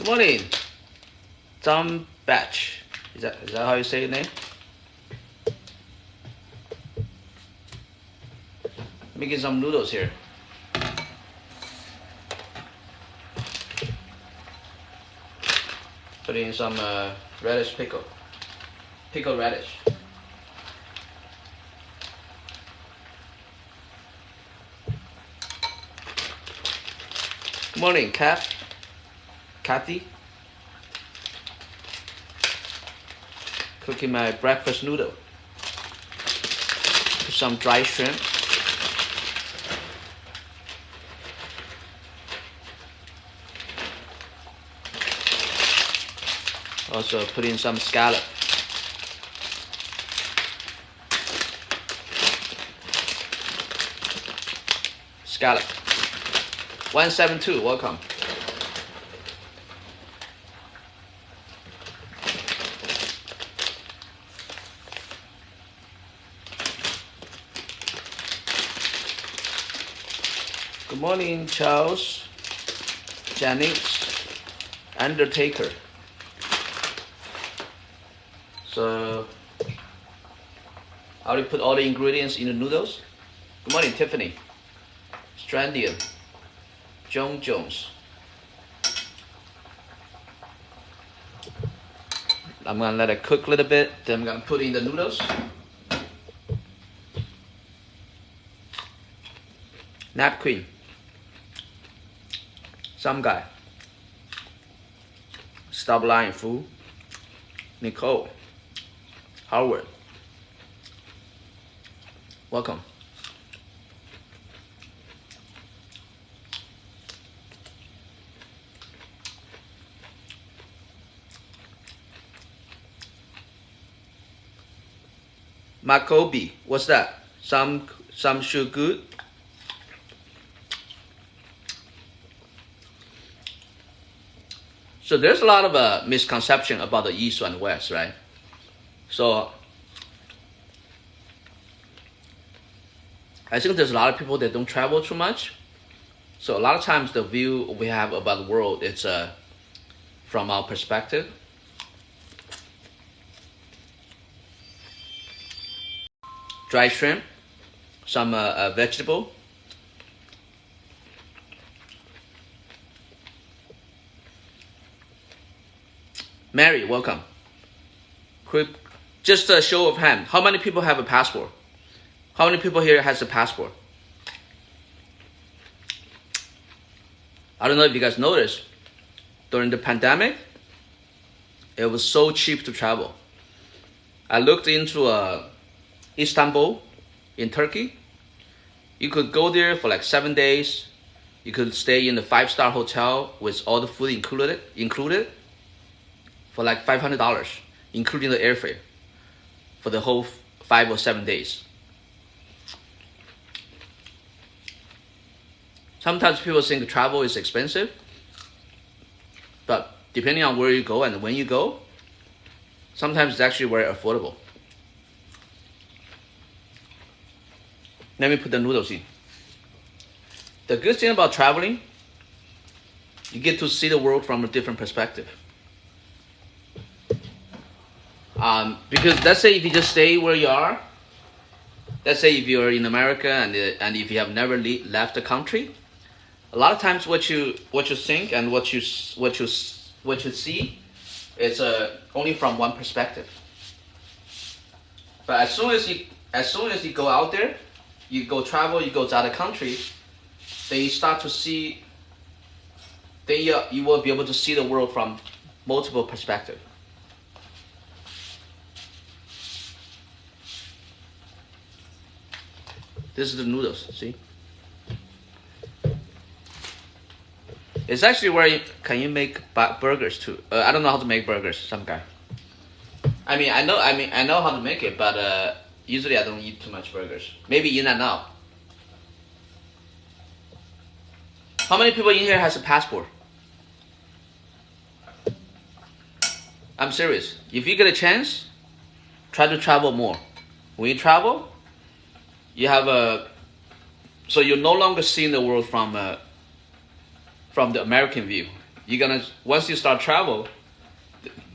Good morning. Tom Batch. Is that how you say your name? Making some noodles here. Put in some radish pickle. Pickled radish. Good morning, Kathy. Cooking my breakfast noodle. Put some dry shrimp. Also put in some scallop. Scallop. 172, welcome. Good morning, Charles, Janice, Undertaker. So, I already put all the ingredients in the noodles. Good morning, Tiffany, Strandian, Jones. I'm gonna let it cook a little bit, then I'm gonna put in the noodles. Nap Queen. Some guy. Stop lying, fool. Nicole. Howard. Welcome. Makobi. What's that? Some shoe good. So there's a lot of misconception about the East and West, right? So I think there's a lot of people that don't travel too much. So a lot of times the view we have about the world, it's from our perspective. Dry shrimp, some vegetable. Mary, welcome. Quick, just a show of hand. How many people have a passport? How many people here has a passport? I don't know if you guys noticed, during the pandemic, it was so cheap to travel. I looked into Istanbul in Turkey. You could go there for like 7 days. You could stay in the 5-star hotel with all the food included for like $500, including the airfare for the whole 5 or 7 days. Sometimes people think travel is expensive, but depending on where you go and when you go, sometimes it's actually very affordable. Let me put the noodles in. The good thing about traveling, you get to see the world from a different perspective. Because let's say if you just stay where you are, let's say if you're in America and if you have never left the country, a lot of times what you think and what you see, it's only from one perspective. But as soon as you go out there, you go travel, you go to other country, then you start to see. Then you will be able to see the world from multiple perspectives. This is the noodles, see? It's actually where can you make burgers too. I don't know how to make burgers, some guy. I know how to make it, but usually I don't eat too much burgers. Maybe in and out. How many people in here has a passport? I'm serious. If you get a chance, try to travel more. When you travel, you have so you're no longer seeing the world from the American view. once you start travel,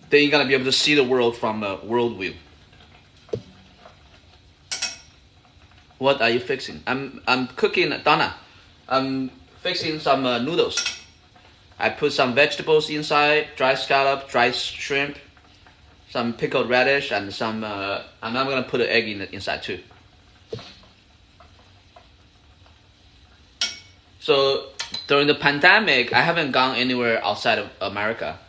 then you're gonna be able to see the world from a world view. What are you fixing? I'm cooking, Donna. I'm fixing some noodles. I put some vegetables inside, dry scallop, dry shrimp, some pickled radish, and some. And I'm gonna put an egg inside too. So during the pandemic, I haven't gone anywhere outside of America,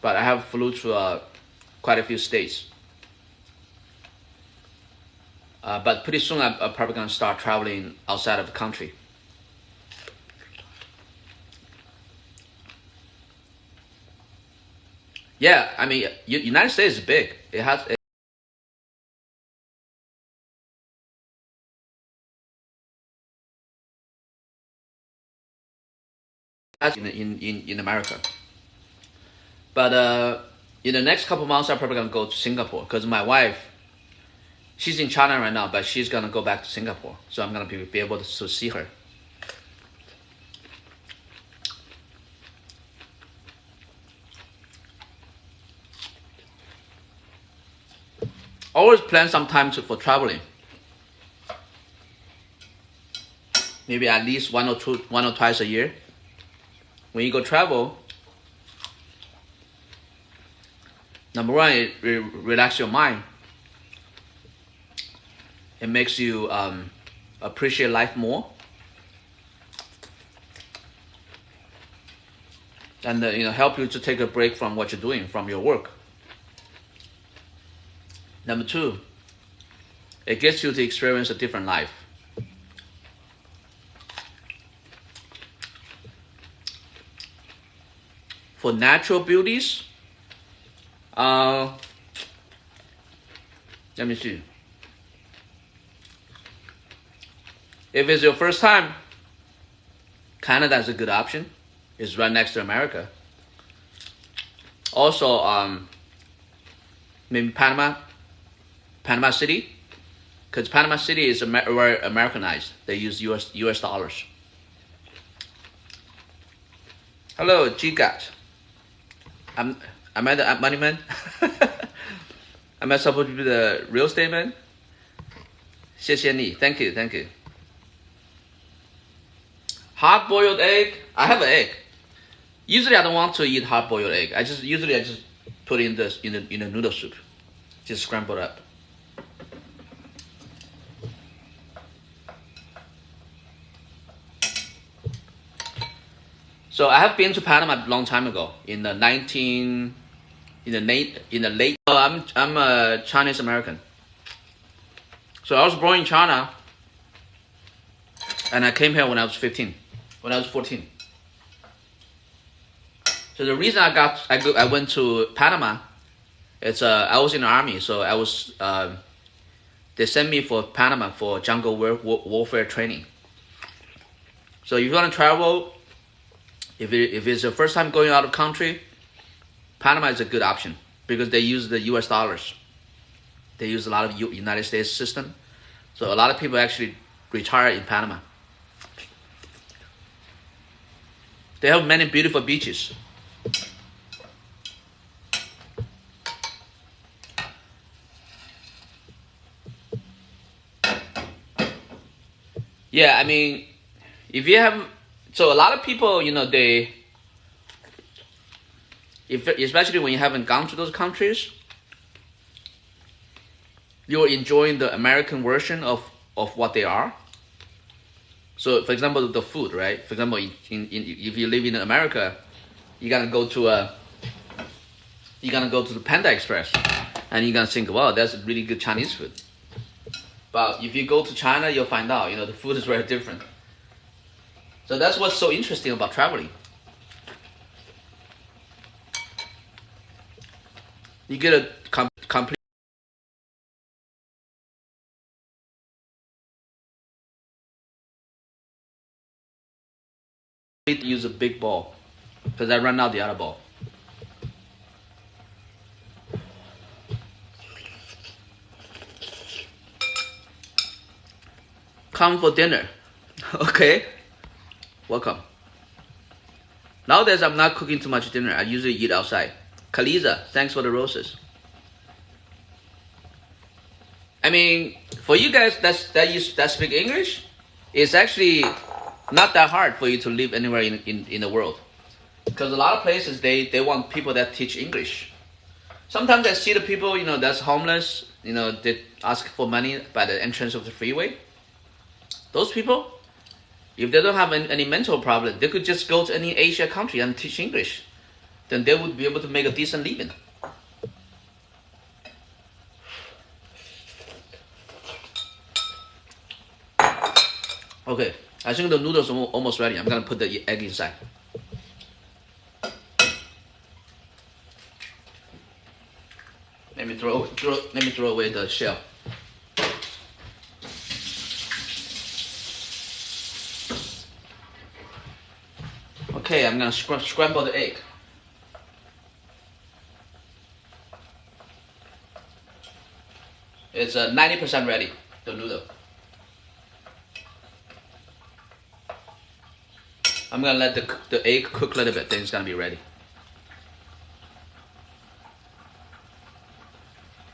but I have flew to quite a few states. But pretty soon, I'm probably gonna start traveling outside of the country. Yeah, I mean, United States is big. It has. In America. But in the next couple months, I'm probably gonna go to Singapore because my wife, she's in China right now, but she's gonna go back to Singapore, so I'm gonna be able to see her. Always plan some time for traveling. Maybe at least one or twice a year. When you go travel, number one, it relax your mind. It makes you appreciate life more, and help you to take a break from what you're doing, from your work. Number two, it gets you to experience a different life. For natural beauties, let me see. If it's your first time, Canada is a good option. It's right next to America. Also, maybe Panama City, because Panama City is very Americanized. They use US dollars. Hello, Gigat. Am I the money man? Am I supposed to be the real estate man? 谢谢你, thank you. Hard-boiled egg. I have an egg. Usually, I don't want to eat hard-boiled egg. I just put it in the noodle soup, just scramble it up. So I have been to Panama a long time ago, in the late. I'm a Chinese American. So I was born in China, and I came here when I was 14. So the reason I went to Panama, it's I was in the army, so I was they sent me for Panama for jungle warfare training. So if you want to travel, if it's your first time going out of country, Panama is a good option because they use the US dollars. They use a lot of United States system. So a lot of people actually retire in Panama. They have many beautiful beaches. Yeah, I mean, if you have, so a lot of people, especially when you haven't gone to those countries, you're enjoying the American version of what they are. So, for example, the food, right? For example, if you live in America, you're gonna go to the Panda Express, and you're gonna think, wow, that's really good Chinese food. But if you go to China, you'll find out, the food is very different. So that's what's so interesting about traveling. You get a complete. Use a big ball because I ran out the other ball. Come for dinner. Okay, welcome. Nowadays, I'm not cooking too much dinner. I usually eat outside. Kaliza, thanks for the roses. I mean, for you guys that speak English, it's actually not that hard for you to live anywhere in the world. Because a lot of places, they want people that teach English. Sometimes I see the people, that's homeless, they ask for money by the entrance of the freeway. Those people, if they don't have any mental problem, they could just go to any Asia country and teach English. Then they would be able to make a decent living. Okay, I think the noodles are almost ready. I'm gonna put the egg inside. Let me throw away the shell. Okay, I'm gonna scramble the egg. It's 90% ready, the noodle. I'm gonna let the egg cook a little bit, then it's gonna be ready.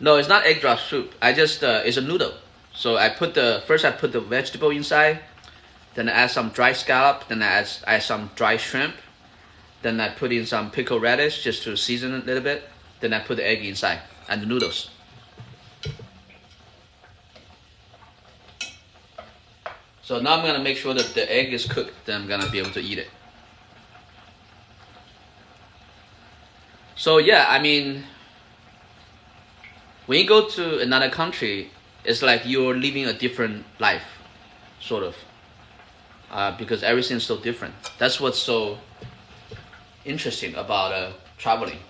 No, it's not egg drop soup. It's a noodle. So first I put the vegetable inside, then I add some dry scallop, then I add some dry shrimp, then I put in some pickled radish just to season it a little bit, then I put the egg inside and the noodles. So now I'm gonna make sure that the egg is cooked, then I'm gonna be able to eat it. So yeah, I mean, when you go to another country, it's like you're living a different life, sort of, because everything's so different. That's what's so interesting about traveling.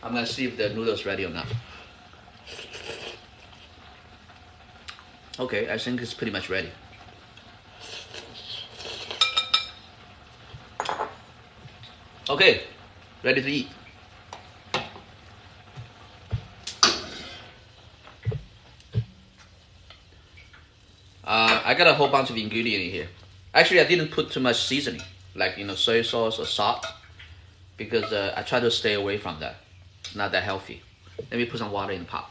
I'm gonna see if the noodle's ready or not. Okay, I think it's pretty much ready. Okay, ready to eat. I got a whole bunch of ingredients in here. Actually, I didn't put too much seasoning, like soy sauce or salt, because I try to stay away from that. It's not that healthy. Let me put some water in the pot.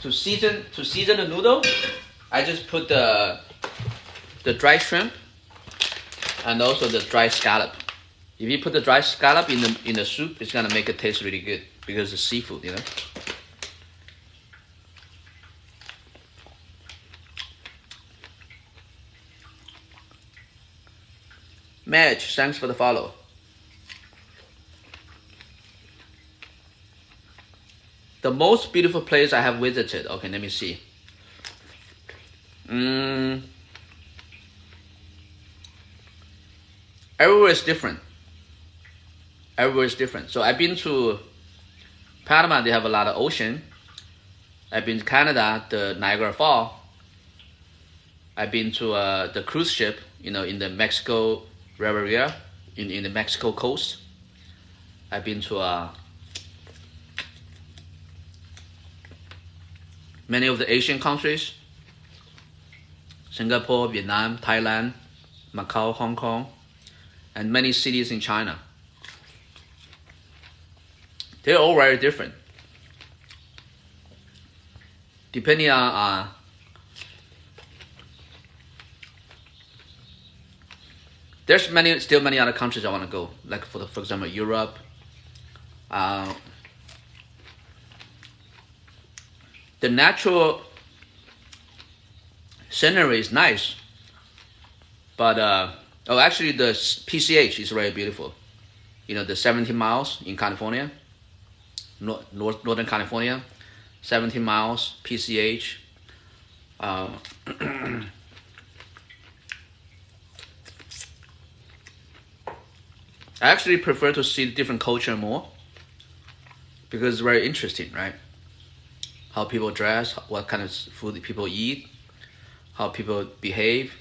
To season the noodle, I just put the dry shrimp and also the dry scallop. If you put the dry scallop in the soup, it's gonna make it taste really good because it's seafood, Madge, thanks for the follow. The most beautiful place I have visited. Okay, let me see. Everywhere is different. Everywhere is different. So I've been to Panama. They have a lot of ocean. I've been to Canada, the Niagara Falls. I've been to the cruise ship, in the Mexico Riviera, in the Mexico coast. I've been to many of the Asian countries: Singapore, Vietnam, Thailand, Macau, Hong Kong, and many cities in China. They're all very different. Depending on there's still many other countries I want to go, like for example Europe. The natural scenery is nice, but actually the PCH is very beautiful. The 17 miles in California, Northern California, 17 miles PCH. I actually prefer to see different culture more because it's very interesting, right? How people dress, what kind of food people eat, how people behave.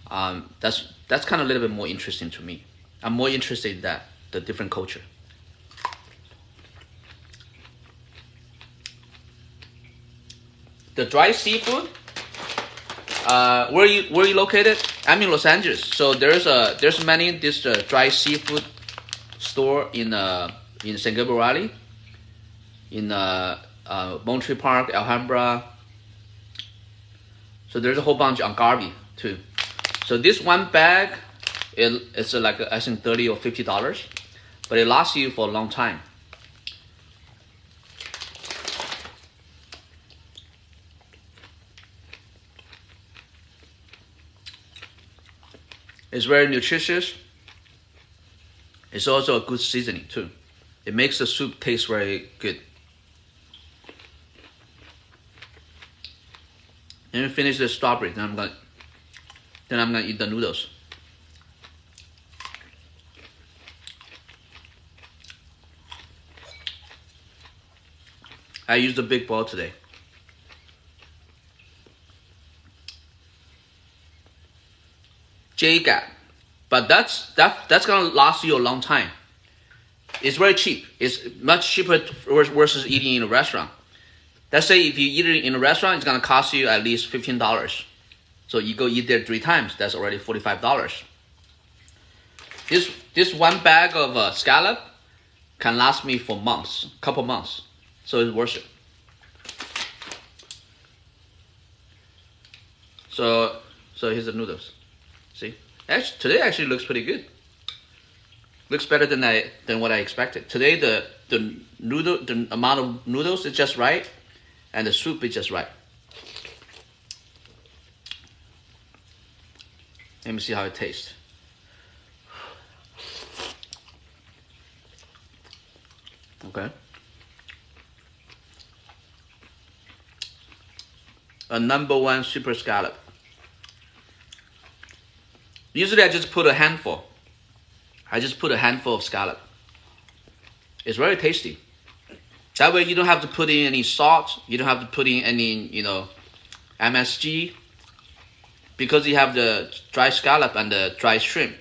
That's kind of a little bit more interesting to me. I'm more interested in that, the different culture. the dry seafood. Where you located? I'm in Los Angeles. So there's many this dry seafood store in San Gabriel Valley, in Montreal Park, Alhambra. So there's a whole bunch on Garvey too. So this one bag, it's like I think $30 or $50, but it lasts you for a long time. It's very nutritious. It's also a good seasoning too. It makes the soup taste very good. Let me finish the strawberry, then I'm gonna eat the noodles. I used a big bowl today. J-Gap, but that's gonna last you a long time. It's very cheap. It's much cheaper versus eating in a restaurant. Let's say if you eat it in a restaurant, it's gonna cost you at least $15. So you go eat there 3 times, that's already $45. This one bag of scallop can last me for months, couple months. So it's worth it. So here's the noodles. See, today actually looks pretty good. Looks better than what I expected. Today the amount of noodles is just right, and the soup is just right. Let me see how it tastes. Okay. A #1 super scallop. Usually I just put a handful. I just put a handful of scallop. It's very tasty. That way you don't have to put in any salt. You don't have to put in any, MSG. Because you have the dry scallop and the dry shrimp,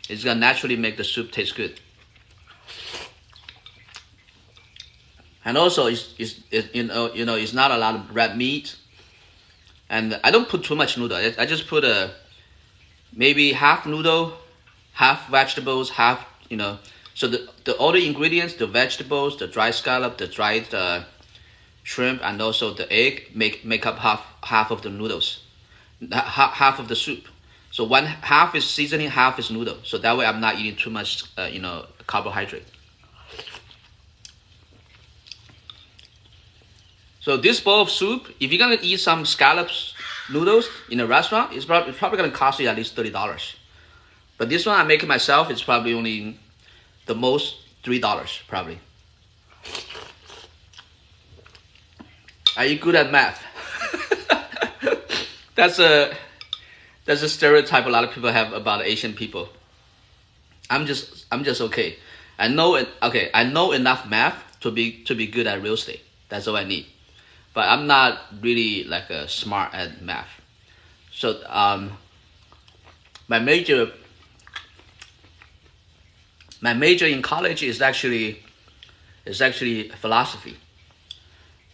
it's gonna naturally make the soup taste good. And also, it's not a lot of red meat. And I don't put too much noodle. I just put maybe half noodle, half vegetables, half, So all the ingredients, the vegetables, the dry scallop, the dried shrimp, and also the egg make up half of the noodles, half of the soup. So half is seasoning, half is noodle. So that way I'm not eating too much, carbohydrate. So this bowl of soup, if you're gonna eat some scallops noodles in a restaurant, it's probably gonna cost you at least $30. But this one I make it myself. It's probably only the most $3 probably. Are you good at math? That's a stereotype a lot of people have about Asian people. I'm just okay. I know enough math to be good at real estate. That's all I need. But I'm not really like a smart at math. So my major in college is actually philosophy.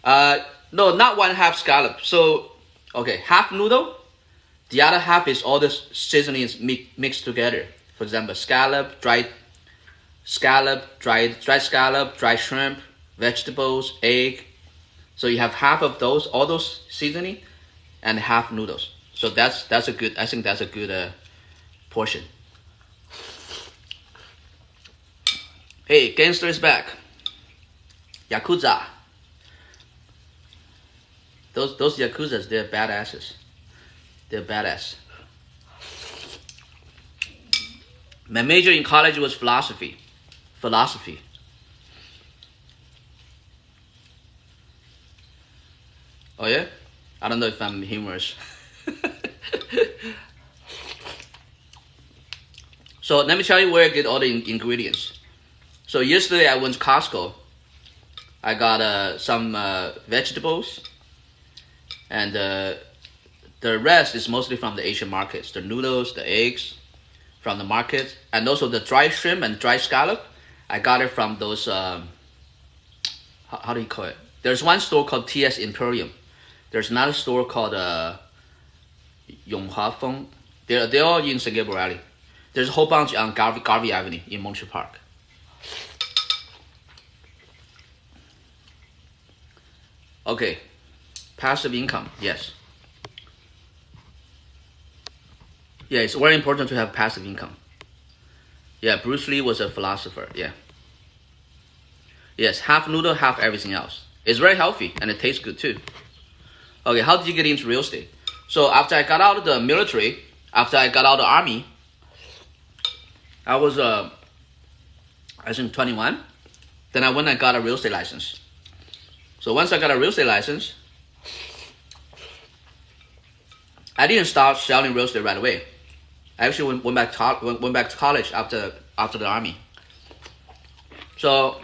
No, not 1/2 scallop. So okay, half noodle. The other half is all the seasonings mixed together. For example, dried scallop, dry shrimp, vegetables, egg. So you have half of those, all those seasoning, and half noodles. So that's a good. I think that's a good portion. Hey, gangster is back. Yakuza. Those Yakuzas, they're badasses. They're badass. My major in college was philosophy. Oh yeah? I don't know if I'm humorous. So let me tell you where I get all the ingredients. So yesterday I went to Costco. I got some vegetables, and the rest is mostly from the Asian markets. The noodles, the eggs, from the market, and also the dry shrimp and dry scallop. I got it from those. How do you call it? There's one store called TS Imperium. There's another store called Yonghua Feng. They're all in Singapore Alley. There's a whole bunch on Garvey Avenue in Montreal Park. Okay, passive income, yes. Yeah, it's very important to have passive income. Yeah, Bruce Lee was a philosopher, yeah. Yes, half noodle, half everything else. It's very healthy and it tastes good too. Okay, how did you get into real estate? So after I got out of the military, after I got out of the army, I was, I think 21. Then I went and got a real estate license. So once I got a real estate license, I didn't start selling real estate right away. I actually went back to college after the army. So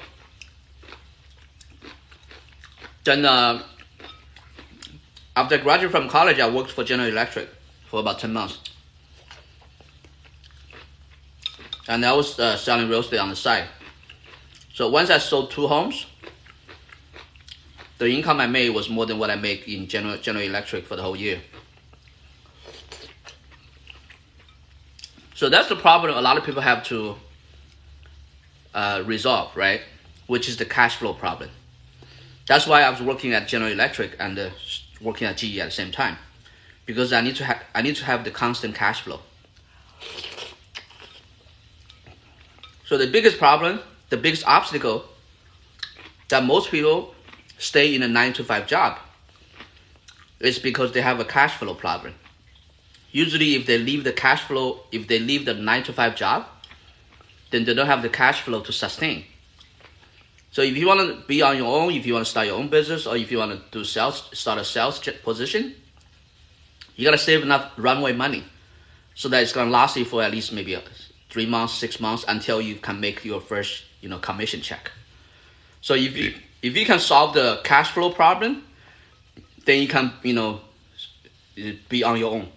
then after I graduated from college, I worked for General Electric for about 10 months. And I was selling real estate on the side. So once I sold 2 homes, the income I made was more than what I make in General Electric for the whole year. So that's the problem a lot of people have to resolve, right? Which is the cash flow problem. That's why I was working at General Electric and working at GE at the same time, because I need to have the constant cash flow. So the biggest problem, the biggest obstacle that most people stay in a 9-to-5 job is because they have a cash flow problem. Usually if they leave the 9-to-5 job, then they don't have the cash flow to sustain. So if you want to be on your own, if you want to start your own business, or if you want to start a sales position, you got to save enough runway money so that it's going to last you for at least maybe 3 months, 6 months until you can make your first, commission check. So if you can solve the cash flow problem, then you can, be on your own.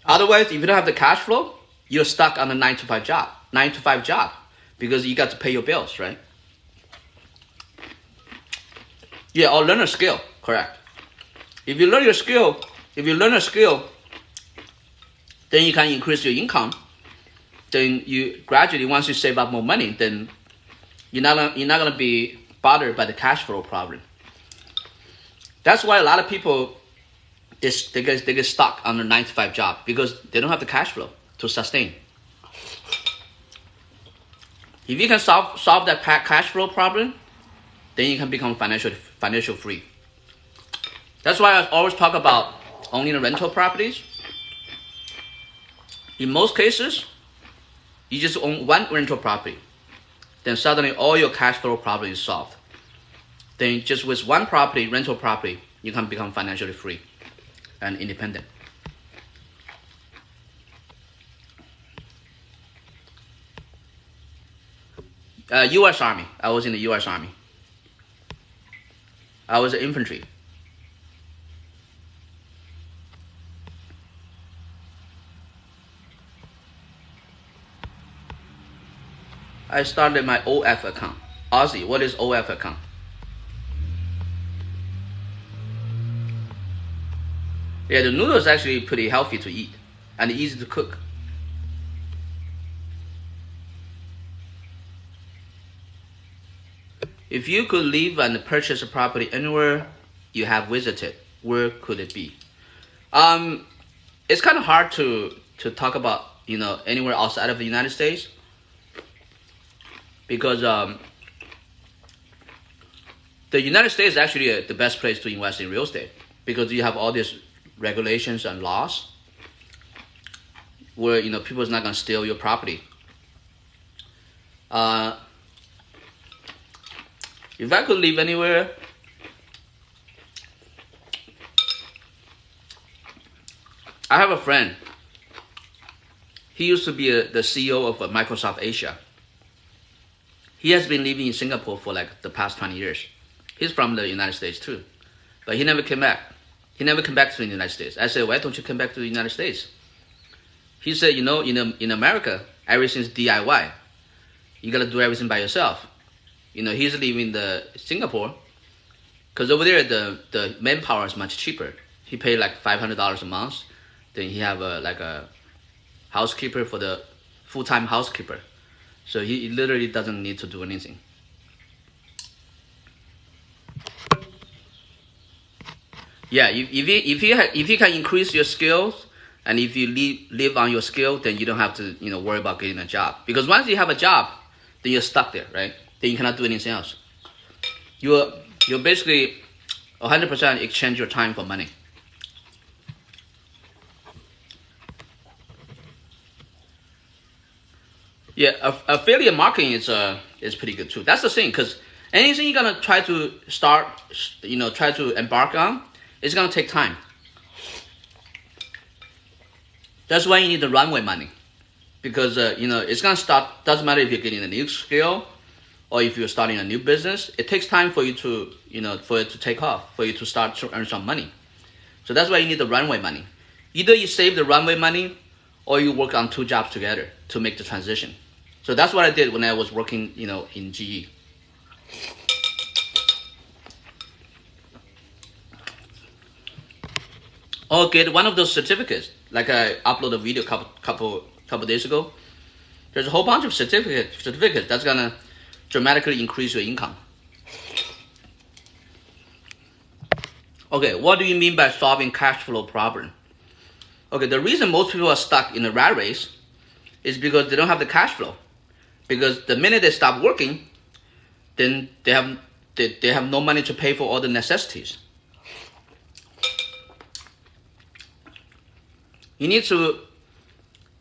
Otherwise, if you don't have the cash flow, you're stuck on a 9-to-5 job, because you got to pay your bills, right? Yeah, or learn a skill, correct. If you learn a skill, then you can increase your income. Then you gradually, once you save up more money, then you're not gonna be bothered by the cash flow problem. That's why a lot of people they get stuck on a 9-to-5 job, because they don't have the cash flow to sustain. If you can solve that cash flow problem, then you can become financial free. That's why I always talk about owning the rental properties. In most cases, you just own one rental property, then suddenly all your cash flow problem is solved. Then just with one rental property, you can become financially free and independent. U.S. Army. I was in the U.S. Army. I was an infantry. I started my OF account. Aussie, what is OF account? Yeah, the noodles are actually pretty healthy to eat and easy to cook. If you could live and purchase a property anywhere you have visited, where could it be? It's kind of hard to talk about, anywhere outside of the United States, because the United States is actually the best place to invest in real estate, because you have all these regulations and laws where people is not going to steal your property. If I could live anywhere, I have a friend. He used to be the CEO of Microsoft Asia. He has been living in Singapore for like the past 20 years. He's from the United States too, but he never came back. He never came back to the United States. I said, why don't you come back to the United States? He said, in America, everything's DIY. You gotta do everything by yourself. He's living in Singapore, because over there the manpower is much cheaper. he paid like $500 a month. Then he have like a housekeeper for the full-time housekeeper. So he literally doesn't need to do anything. Yeah, if you can increase your skills, and if you live on your skill, then you don't have to worry about getting a job. Because once you have a job, then you're stuck there, right? Then you cannot do anything else. You're basically 100% exchange your time for money. Yeah, affiliate marketing is pretty good too. That's the thing, because anything you're gonna try to start, try to embark on, it's gonna take time. That's why you need the runway money, because it's gonna start. Doesn't matter if you're getting a new skill or if you're starting a new business. It takes time for you to for it to take off, for you to start to earn some money. So that's why you need the runway money. Either you save the runway money, or you work on 2 jobs together to make the transition. So that's what I did when I was working, in GE. Or get one of those certificates, like I uploaded a video couple days ago. There's a whole bunch of certificates that's gonna dramatically increase your income. Okay, what do you mean by solving cash flow problem? Okay, the reason most people are stuck in a rat race is because they don't have the cash flow. Because the minute they stop working, then they have no money to pay for all the necessities. You need to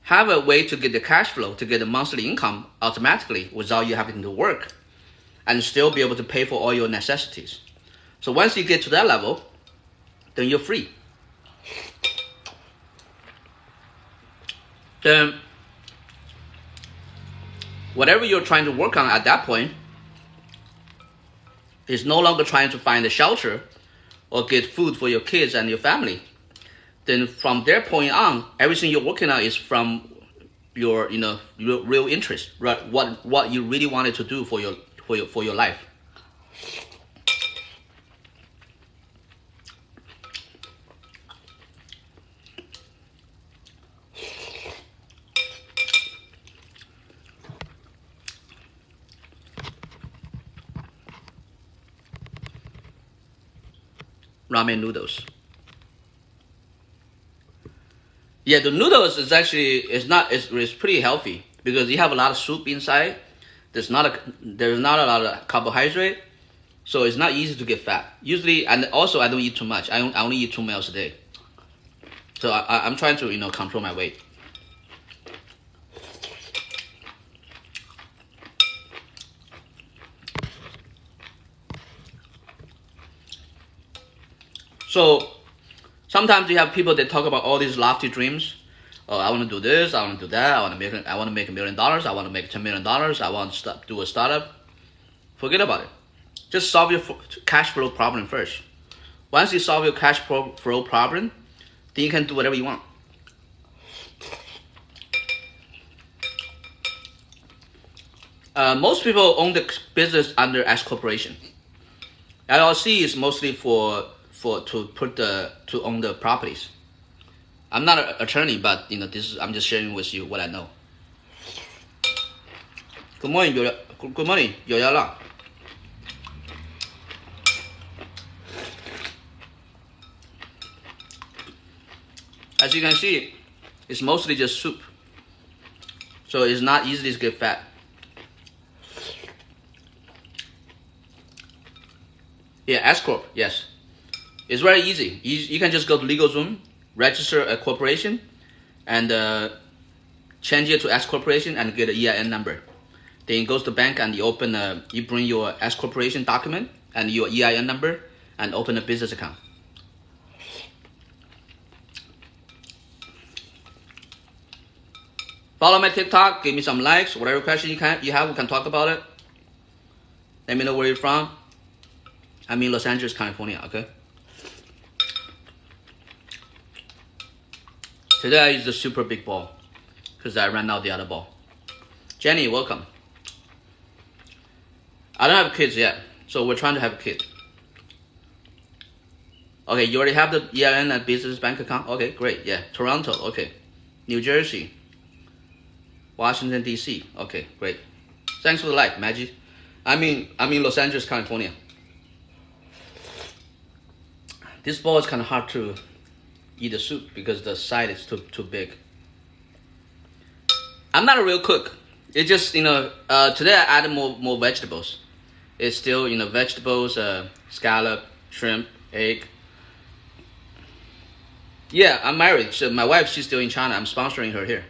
have a way to get the cash flow, to get the monthly income automatically without you having to work, and still be able to pay for all your necessities. So once you get to that level, then you're free. Then whatever you're trying to work on at that point is no longer trying to find a shelter or get food for your kids and your family. Then from their point on, everything you're working on is from your real interest, right? What you really wanted to do for your life. Ramen noodles. Yeah, the noodles is actually it's pretty healthy because you have a lot of soup inside. There's not a lot of carbohydrate, so it's not easy to get fat. Usually, and also I don't eat too much. I only eat 2 meals a day. So I'm trying to control my weight. So sometimes you have people that talk about all these lofty dreams. Oh, I want to do this. I want to do that. I want to make $1 million. I want to make $10 million. I want to do a startup. Forget about it. Just solve your cash flow problem first. Once you solve your cash flow problem, then you can do whatever you want. Most people own the business under S corporation. LLC is mostly to own the properties. I'm not an attorney, but I'm just sharing with you what I know. Good morning, Good morning, Yoyala. As you can see, it's mostly just soup, so it's not easy to get fat. Yeah, S corp. Yes. It's very easy. You can just go to LegalZoom, register a corporation, and change it to S corporation and get an EIN number. Then you go to the bank and you bring your S corporation document and your EIN number and open a business account. Follow my TikTok. Give me some likes. Whatever question you have, we can talk about it. Let me know where you're from. I'm in Los Angeles, California. Okay. Today I used the super big ball because I ran out the other ball. Jenny, welcome. I don't have kids yet, so we're trying to have a kid. Okay, you already have the EIN and business bank account? Okay, great. Yeah, Toronto. Okay. New Jersey. Washington, D.C. Okay, great. Thanks for the like, Maggie. I'm in Los Angeles, California. This bowl is kind of hard to eat the soup because the side is too big. I'm not a real cook. It's just, today I added more vegetables. It's still, vegetables, scallop, shrimp, egg. Yeah, I'm married. So my wife, she's still in China. I'm sponsoring her here.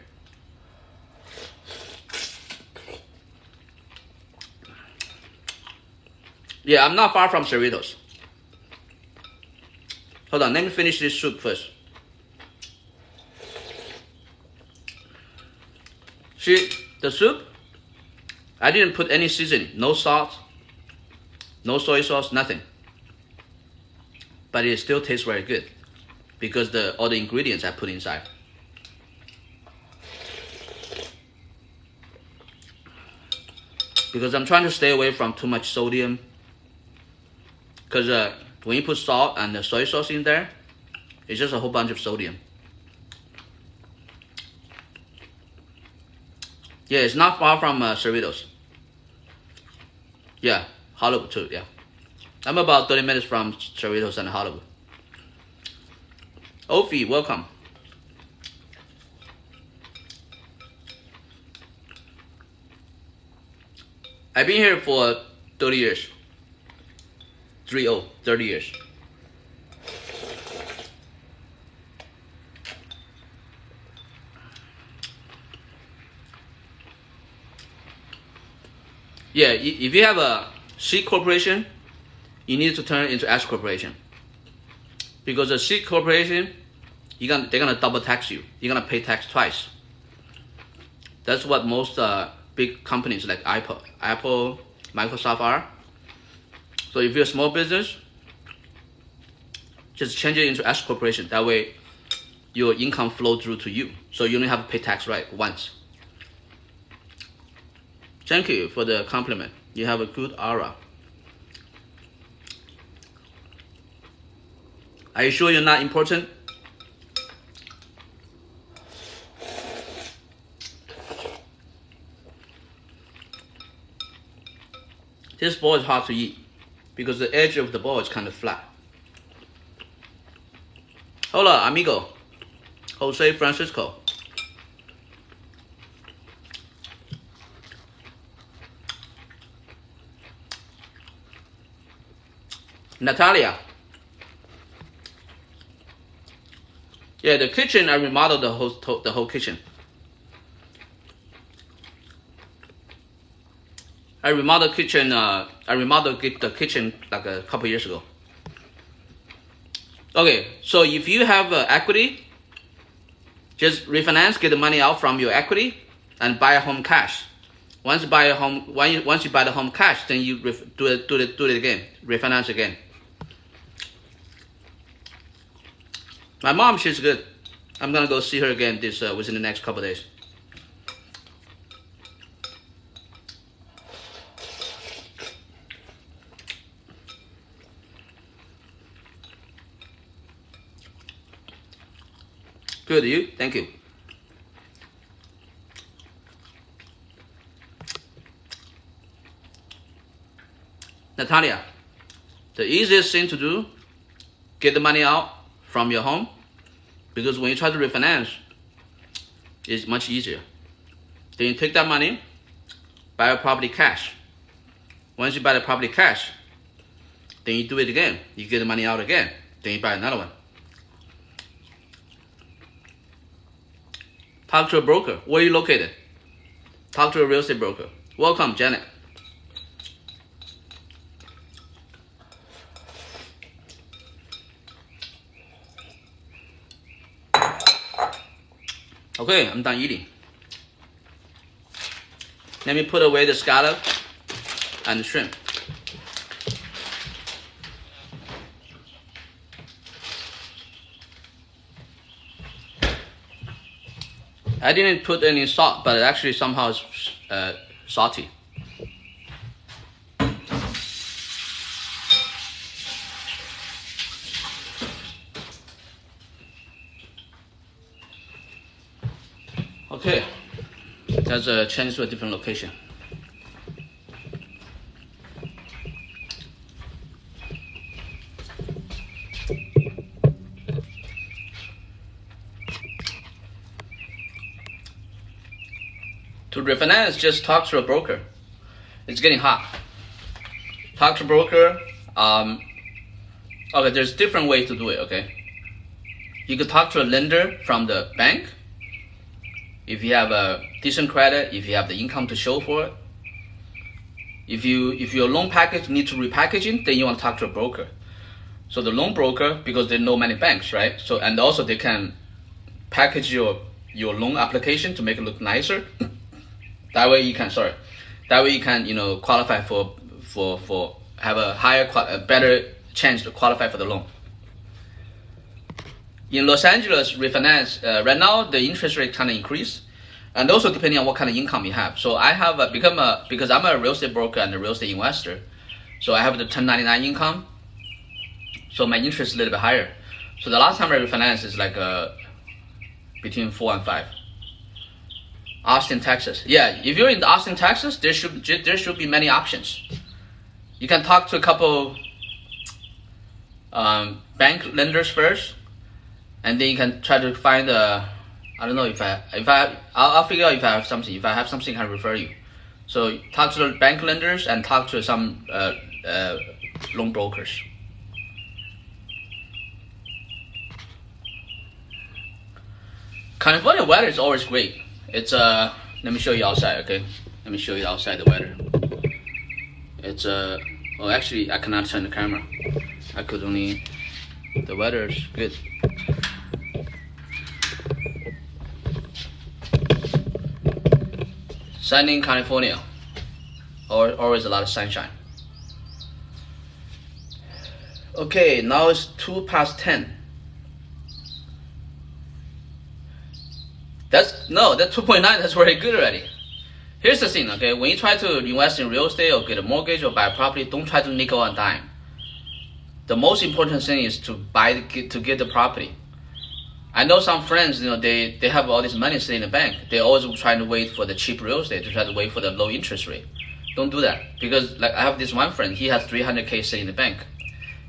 Yeah, I'm not far from Cerritos. Hold on, let me finish this soup first. See, the soup, I didn't put any seasoning. No salt, no soy sauce, nothing. But it still tastes very good because all the ingredients I put inside. Because I'm trying to stay away from too much sodium. Because when you put salt and the soy sauce in there, it's just a whole bunch of sodium. Yeah, it's not far from Cerritos. Yeah, Hollywood too, yeah. I'm about 30 minutes from Cerritos and Hollywood. Ophi, welcome. I've been here for 30 years. 30 years. Yeah, if you have a C corporation, you need to turn it into S corporation. Because a C corporation, they're gonna double tax you. You're gonna pay tax twice. That's what most big companies like Apple, Microsoft are. So if you're a small business, just change it into S corporation. That way, your income flow through to you. So you only have to pay tax right once. Thank you for the compliment. You have a good aura. Are you sure you're not important? This ball is hard to eat because the edge of the ball is kind of flat. Hola, amigo. Jose Francisco. Natalia. Yeah, the kitchen, I remodeled the whole kitchen. I remodeled the kitchen like a couple years ago. Okay, so if you have equity, just refinance, get the money out from your equity, and buy a home cash. Once you buy the home cash, then you do it again, refinance again. My mom, she's good. I'm gonna go see her again within the next couple of days. Good, you? Thank you. Natalia, the easiest thing to do, get the money out from your home, because when you try to refinance, it's much easier. Then you take that money, buy a property cash. Once you buy the property cash, then you do it again. You get the money out again, then you buy another one. Talk to a broker. Where are you located? Talk to a real estate broker. Welcome, Janet. Okay, I'm done eating. Let me put away the scallop and the shrimp. I didn't put any salt, but it actually somehow is salty. Let's change to a different location. To refinance, just talk to a broker. It's getting hot. Talk to a broker. Okay, there's different ways to do it, okay? You could talk to a lender from the bank. If you have a decent credit, if you have the income to show for it. If your loan package needs to repackaging, then you want to talk to a broker. So the loan broker, because they know many banks, right? So, and also they can package your loan application to make it look nicer. That way you can, qualify for have a better chance to qualify for the loan. In Los Angeles, refinance, right now the interest rate kind of increase, and also depending on what kind of income you have. So I have because I'm a real estate broker and a real estate investor, so I have the 1099 income, so my interest is a little bit higher. So the last time I refinanced is like between 4 and 5. Austin, Texas. Yeah, if you're in Austin, Texas, there should be many options. You can talk to a couple bank lenders first, and then you can try to find I don't know I'll figure out if I have something. If I have something, I can refer you. So talk to the bank lenders and talk to some loan brokers. California weather is always great. It's let me show you outside, okay? Let me show you outside the weather. It's well, actually I cannot turn the camera. I could only, the weather is good. Sunny in California, always a lot of sunshine. Okay, now it's 10:02. That 2.9, that's very good already. Here's the thing, okay? When you try to invest in real estate or get a mortgage or buy a property, don't try to nickel and dime. The most important thing is to get the property. I know some friends, they have all this money sitting in the bank. They're always trying to wait for the cheap real estate, to try to wait for the low interest rate. Don't do that, because like I have this one friend, he has $300K sitting in the bank.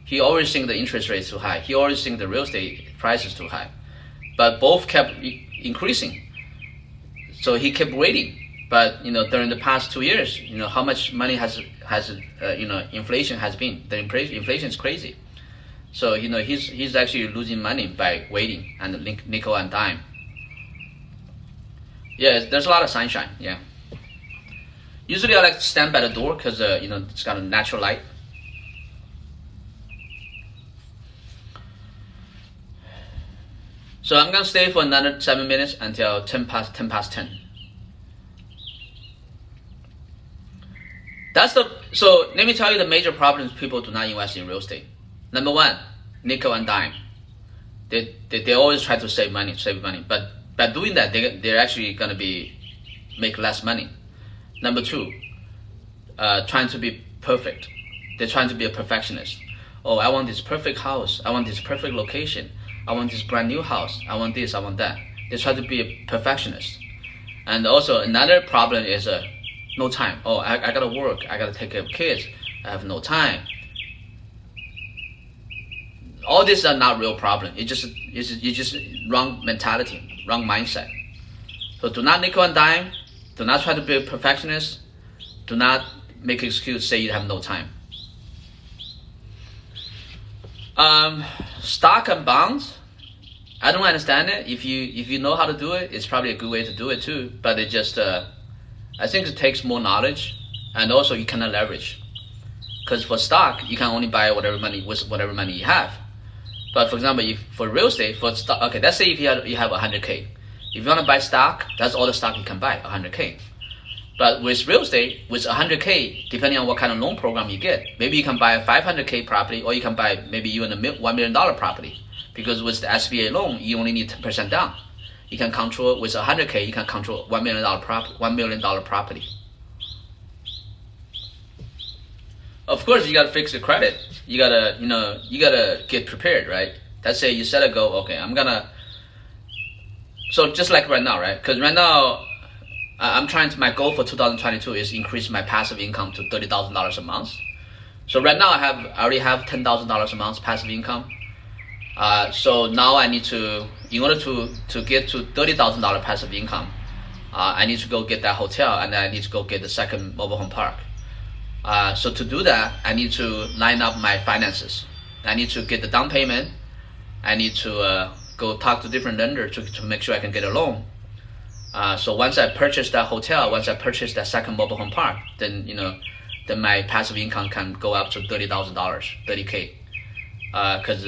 He always thinks the interest rate is too high. He always thinks the real estate price is too high. But both kept increasing. So he kept waiting. But during the past 2 years, how much money has inflation has been. The inflation is crazy. So he's actually losing money by waiting and nickel and dime. Yeah, there's a lot of sunshine. Yeah. Usually I like to stand by the door because it's got a natural light. So I'm gonna stay for another 7 minutes until 10 past 10. So let me tell you the major problems people do not invest in real estate. Number one, nickel and dime. They always try to save money, but by doing that, they're actually gonna make less money. Number two, trying to be perfect. They're trying to be a perfectionist. Oh, I want this perfect house. I want this perfect location. I want this brand new house. I want this. I want that. They try to be a perfectionist. And also another problem is no time. Oh, I gotta work. I gotta take care of kids. I have no time. All these are not real problem. It's just wrong mentality, wrong mindset. So do not nickel and dime. Do not try to be a perfectionist. Do not make an excuse, say you have no time. Stock and bonds, I don't understand it. If you know how to do it, it's probably a good way to do it too. But it just, I think it takes more knowledge, and also you cannot leverage. Because for stock, you can only buy whatever money you have. But for example, for real estate, for stock, okay, let's say if you have 100K. If you want to buy stock, that's all the stock you can buy, 100K. But with real estate, with 100K, depending on what kind of loan program you get, maybe you can buy a 500K property, or you can buy maybe even a $1 million property. Because with the SBA loan, you only need 10% down. You can control, with 100K, you can control $1 million property. Of course, you gotta fix the credit. You gotta get prepared, right? Let's say you set a goal. Okay, so just like right now, right? Because right now, I'm trying to, my goal for 2022 is increase my passive income to $30,000 a month. So right now I already have $10,000 a month passive income. So now I need to, in order to get to $30,000 passive income, I need to go get that hotel, and then I need to go get the second mobile home park. So to do that, I need to line up my finances. I need to get the down payment. I need to go talk to different lenders to make sure I can get a loan. So once I purchase that hotel, once I purchase that second mobile home park, then then my passive income can go up to $30,000, $30K. Because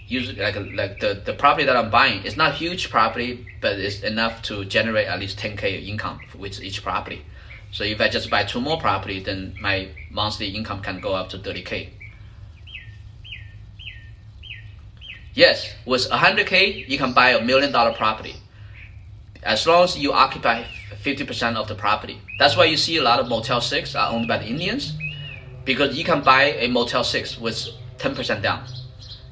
usually like the property that I'm buying is not huge property, but it's enough to generate at least 10K income with each property. So if I just buy 2 more property, then my monthly income can go up to 30K. Yes, with 100K, you can buy $1 million property, as long as you occupy 50% of the property. That's why you see a lot of Motel 6 are owned by the Indians, because you can buy a Motel 6 with 10% down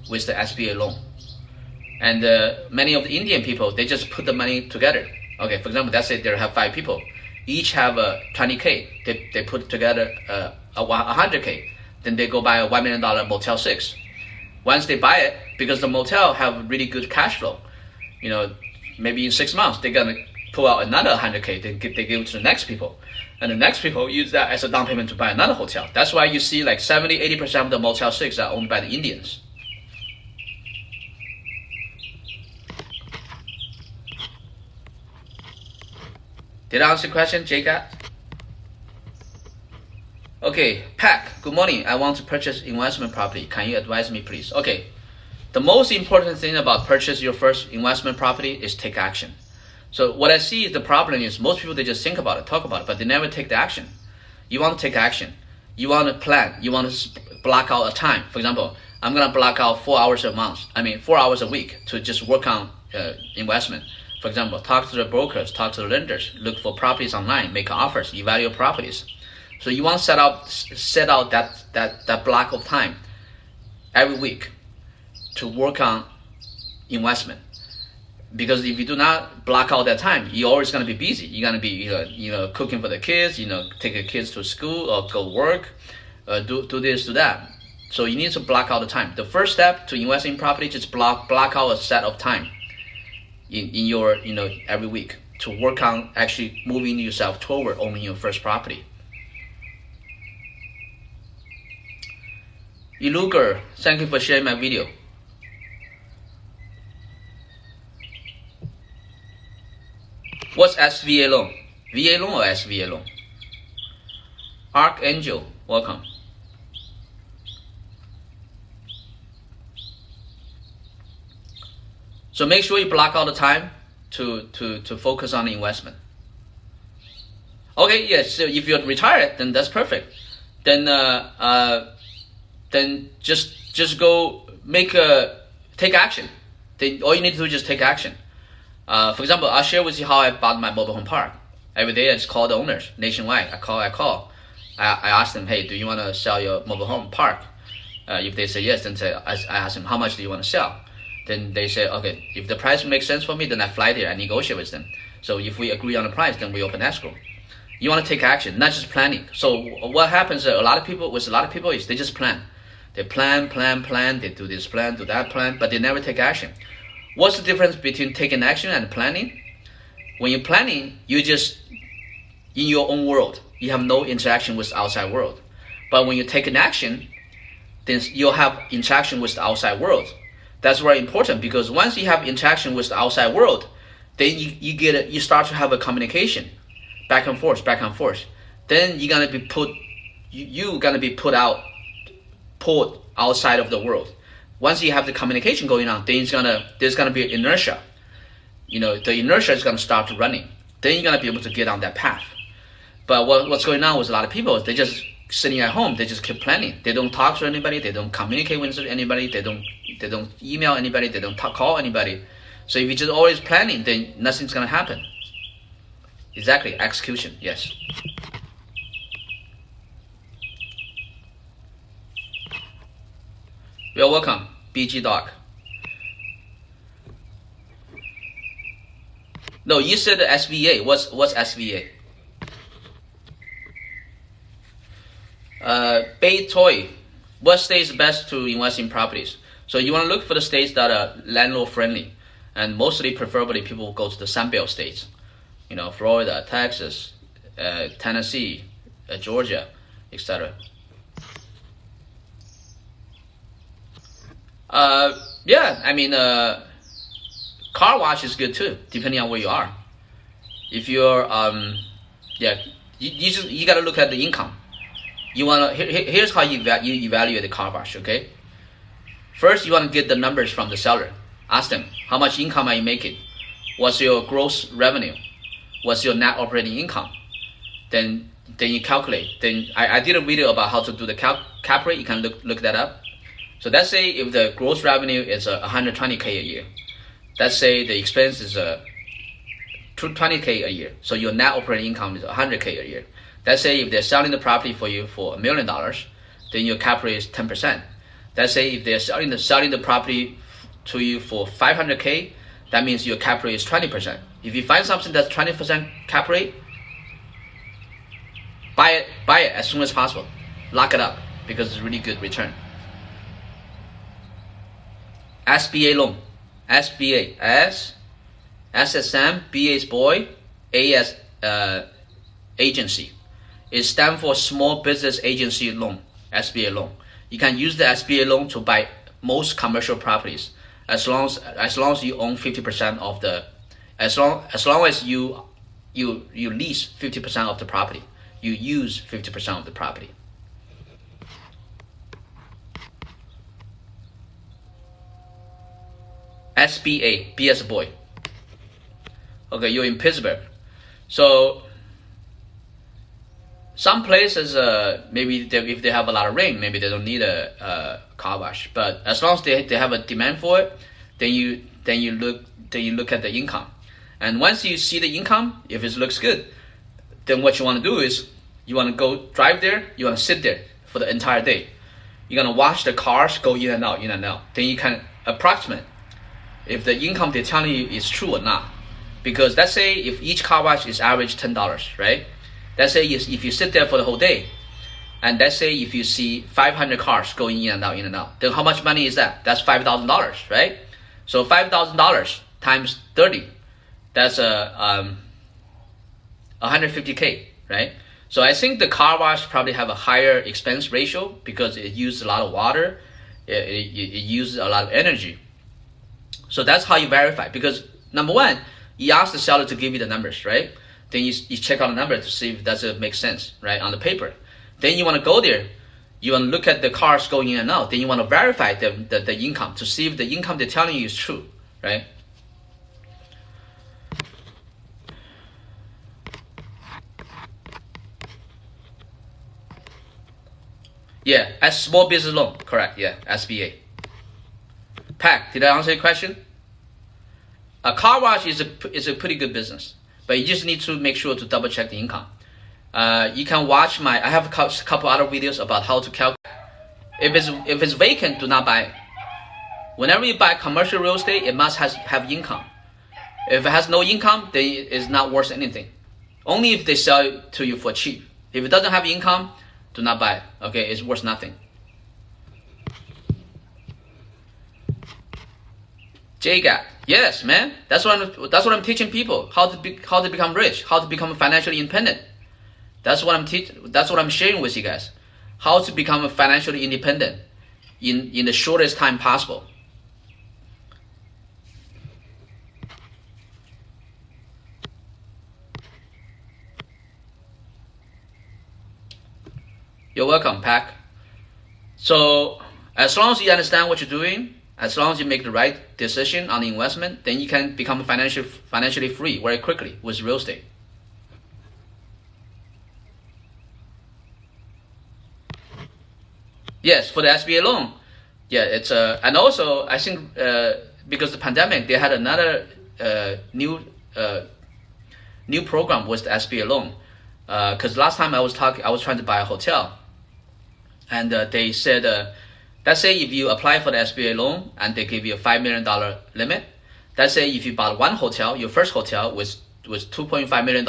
with the SBA loan. And many of the Indian people, they just put the money together. Okay, for example, let's say they have 5 people, each have 20K. They put together 100K. Then they go buy a $1 million Motel 6. Once they buy it, because the motel have really good cash flow, maybe in 6 months they're gonna pull out another 100K. They give it to the next people, and the next people use that as a down payment to buy another hotel. That's why you see like 70-80% of the Motel 6 are owned by the Indians. Did I answer the question, Jacob? Okay, Pack, good morning. I want to purchase investment property. Can you advise me, please? Okay, the most important thing about purchase your first investment property is take action. So what I see is the problem is most people, they just think about it, talk about it, but they never take the action. You want to take action. You want to plan. You want to block out a time. For example, I'm going to block out 4 hours a month. 4 hours a week to just work on investment. For example, talk to the brokers, talk to the lenders, look for properties online, make offers, evaluate properties. So you want to set out that block of time every week to work on investment. Because if you do not block out that time, you're always going to be busy. You're going to be cooking for the kids, take the kids to school or go work, do this, do that. So you need to block out the time. The first step to invest in property, just block out a set of time in your every week to work on actually moving yourself toward owning your first property. Iluger, thank you for sharing my video. What's SVA loan? VA loan or SVA loan? Archangel, welcome. So make sure you block out the time to focus on the investment. Okay, yes. So if you're retired, then that's perfect. Then just go take action. Then all you need to do is just take action. For example, I'll share with you how I bought my mobile home park. Every day I just call the owners nationwide. I call. I ask them, hey, do you want to sell your mobile home park? If they say yes, then I ask them, how much do you want to sell? Then they say, okay, if the price makes sense for me, then I fly there, I negotiate with them. So if we agree on the price, then we open escrow. You want to take action, not just planning. So what happens with a lot of people is they just plan. They plan, they do this plan, do that plan, but they never take action. What's the difference between taking action and planning? When you're planning, you're just in your own world. You have no interaction with the outside world. But when you take an action, then you'll have interaction with the outside world. That's very important, because once you have interaction with the outside world, then you start to have a communication, back and forth. Then you're gonna be pulled outside of the world. Once you have the communication going on, then there's gonna be inertia. The inertia is gonna start running. Then you're gonna be able to get on that path. But what's going on with a lot of people is they just sitting at home. They just keep planning. They don't talk to anybody. They don't communicate with anybody. They don't email anybody. They don't call anybody. So if you're just always planning, then nothing's gonna happen. Exactly, execution. Yes. You're welcome, BG Doc. No, you said SBA. What's SBA? Bay Toy. What state is best to invest in properties? So you want to look for the states that are landlord friendly, and mostly, preferably, people go to the Sun Belt states. You know, Florida, Texas, Tennessee, Georgia, etc. Yeah, I mean, car wash is good too, depending on where you are. If you're, yeah, you gotta look at the income. You wanna here's how you evaluate the car wash. Okay, first you wanna get the numbers from the seller. Ask them, how much income are you making? What's your gross revenue? What's your net operating income? Then you calculate. Then I did a video about how to do the cap rate. You can look that up. So let's say if the gross revenue is 120K a year. Let's say the expense is 20K a year. So your net operating income is 100K a year. Let's say if they're selling the property for you for $1 million, then your cap rate is 10%. Let's say if they're selling the property to you for 500K, that means your cap rate is 20%. If you find something that's 20% cap rate, buy it as soon as possible. Lock it up because it's really good return. SBA loan. SBA. S. SSM. B is boy. A as agency. It stands for Small Business Agency Loan. SBA loan. You can use the SBA loan to buy most commercial properties as long as you own 50% of the. As long as you lease 50% of the property. You use 50% of the property. SBA, B as a boy. Okay, you're in Pittsburgh. So some places, maybe if they have a lot of rain, maybe they don't need a car wash. But as long as they have a demand for it, then you look at the income. And once you see the income, if it looks good, then what you want to do is you want to go drive there. You want to sit there for the entire day. You're gonna watch the cars go in and out, in and out. Then you can approximate if the income they're telling you is true or not. Because let's say if each car wash is average $10, right? Let's say if you sit there for the whole day, and let's say if you see 500 cars going in and out, then how much money is that? That's $5,000, right? So $5,000 times 30, that's 150K, right? So I think the car wash probably have a higher expense ratio because it uses a lot of water, it uses a lot of energy. So that's how you verify. Because number one, you ask the seller to give you the numbers, right? Then you check out the number to see if does it make sense, right, on the paper. Then you want to go there, you want to look at the cars going in and out. Then you want to verify the income to see if the income they're telling you is true, right? Yeah, as small business loan, correct? Yeah, SBA. Pack, did I answer your question? A car wash is a pretty good business, but you just need to make sure to double check the income. You can watch I have a couple other videos about how to calculate. If it's vacant, do not buy it. Whenever you buy commercial real estate, it must have income. If it has no income, then it's not worth anything. Only if they sell it to you for cheap. If it doesn't have income, do not buy it. Okay, it's worth nothing. JGAP. Yes, man. That's what I'm teaching people. How to become rich, how to become financially independent. That's what I'm sharing with you guys. How to become financially independent in the shortest time possible. You're welcome, Pack. So as long as you understand what you're doing, as long as you make the right decision on the investment, then you can become financially free very quickly with real estate. Yes, for the SBA loan. Yeah, it's and also I think because the pandemic, they had another new program with the SBA loan. Because last time I was trying to buy a hotel, and they said, let's say if you apply for the SBA loan and they give you a $5 million limit, let's say if you bought one hotel, your first hotel was $2.5 million,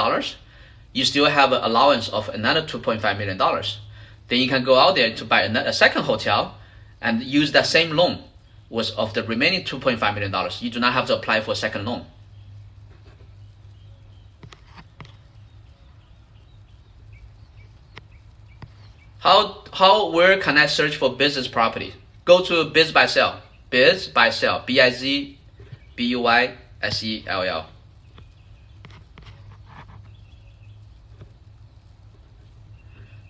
you still have an allowance of another $2.5 million. Then you can go out there to buy a second hotel and use that same loan of the remaining $2.5 million. You do not have to apply for a second loan. Where can I search for business property? Go to Biz Buy Sell. Biz Buy Sell. BIZBUYSELL.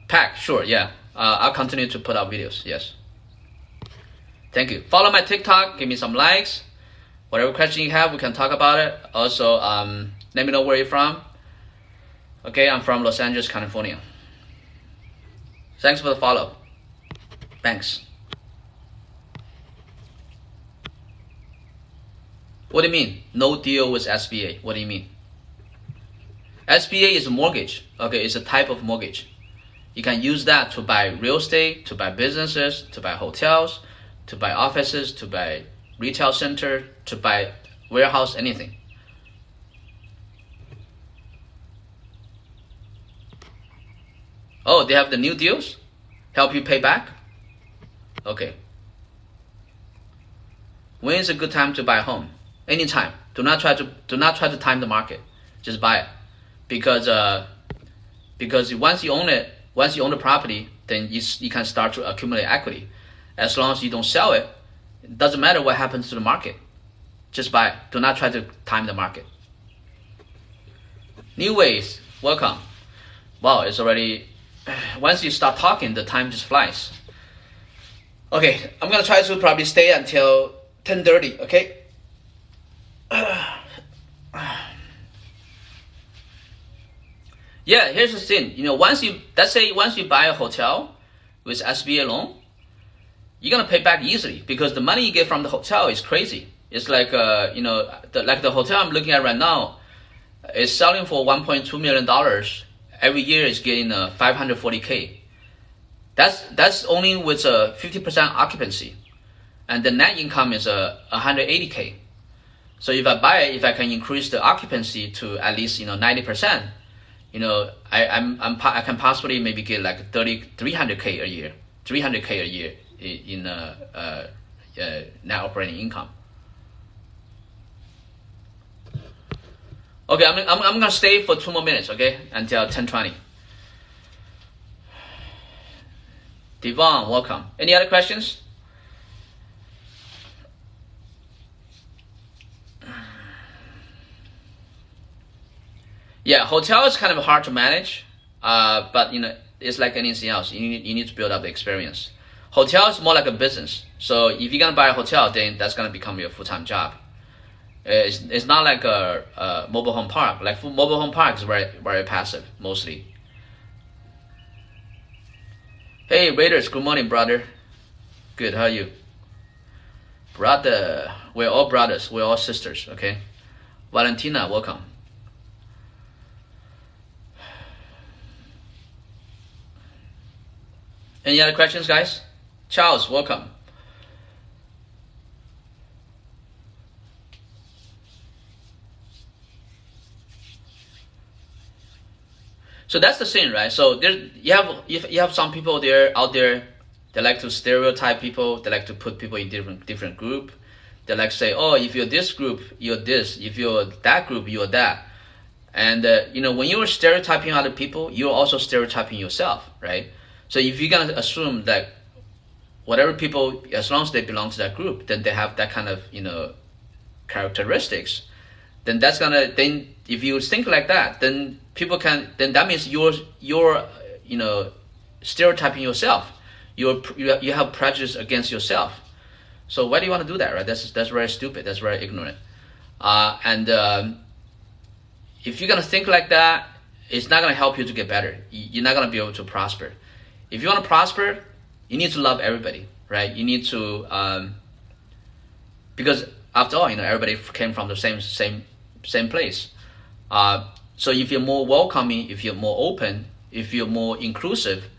Pack, sure, yeah. I'll continue to put out videos, yes. Thank you. Follow my TikTok, give me some likes. Whatever question you have, we can talk about it. Also, let me know where you're from. Okay, I'm from Los Angeles, California. Thanks for the follow. Thanks. What do you mean? No deal with SBA. What do you mean? SBA is a mortgage. Okay, it's a type of mortgage. You can use that to buy real estate, to buy businesses, to buy hotels, to buy offices, to buy retail center, to buy warehouse, anything. Oh, they have the new deals? Help you pay back? Okay. When is a good time to buy a home? Anytime. Do not try to time the market. Just buy it. Because once you own it, once you own the property, then you can start to accumulate equity. As long as you don't sell it, it doesn't matter what happens to the market. Just buy it. Do not try to time the market. New ways, welcome. Wow, it's already, once you start talking, the time just flies. Okay, I'm gonna try to probably stay until 10:30, okay? Yeah, here's the thing. Let's say once you buy a hotel with SBA loan, you're gonna pay back easily because the money you get from the hotel is crazy. It's like the hotel I'm looking at right now is selling for $1.2 million. Every year is getting $540K. That's only with a 50% occupancy, and the net income is $180K. So if I buy it, if I can increase the occupancy to at least 90%, I can possibly maybe get like 300K a year, 300K a year in net operating income. Okay, I'm gonna stay for 2 more minutes, okay, until 10:20. Devon, welcome. Any other questions? Yeah, hotel is kind of hard to manage, but it's like anything else. You need to build up the experience. Hotel is more like a business. So if you're gonna buy a hotel, then that's gonna become your full-time job. It's not like a mobile home park. Like mobile home park is very, very passive mostly. Hey Raiders, good morning, brother. Good, how are you? Brother, we're all brothers, we're all sisters, okay? Valentina, welcome. Any other questions, guys? Charles, welcome. So that's the thing, right? So you have some people out there. They like to stereotype people. They like to put people in different group. They like to say, oh, if you're this group, you're this. If you're that group, you're that. And when you're stereotyping other people, you're also stereotyping yourself, right? So if you're gonna assume that whatever people, as long as they belong to that group, then they have that kind of characteristics, then if you think like that, then then that means you're stereotyping yourself. You have prejudice against yourself. So why do you want to do that, right? That's very stupid. That's very ignorant. If you're gonna think like that, it's not gonna help you to get better. You're not gonna be able to prosper. If you want to prosper, you need to love everybody, right? You need to, because after all, everybody came from the same place. So if you're more welcoming, if you're more open, if you're more inclusive,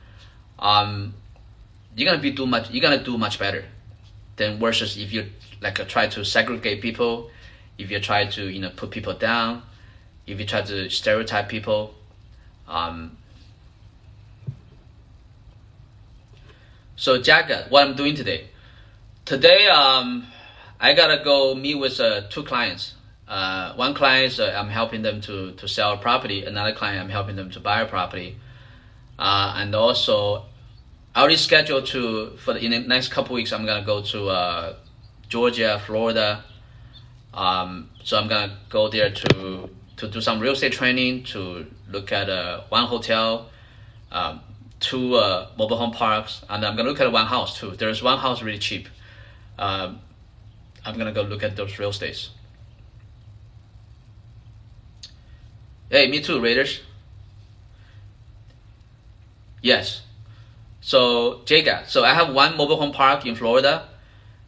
you're gonna do much better than versus if you try to segregate people, if you try to put people down, if you try to stereotype people. So Jagga, what I'm doing today? Today, I gotta go meet with 2 clients. One client, I'm helping them to sell a property. Another client, I'm helping them to buy a property. And also, I already scheduled in the next couple weeks, I'm gonna go to Georgia, Florida. So I'm gonna go there to do some real estate training, to look at 1 hotel, 2 mobile home parks, and I'm gonna look at 1 house too. There's 1 house really cheap. I'm gonna go look at those real estates. Hey, me too, Raiders. Yes. So Jacob, so I have 1 mobile home park in Florida.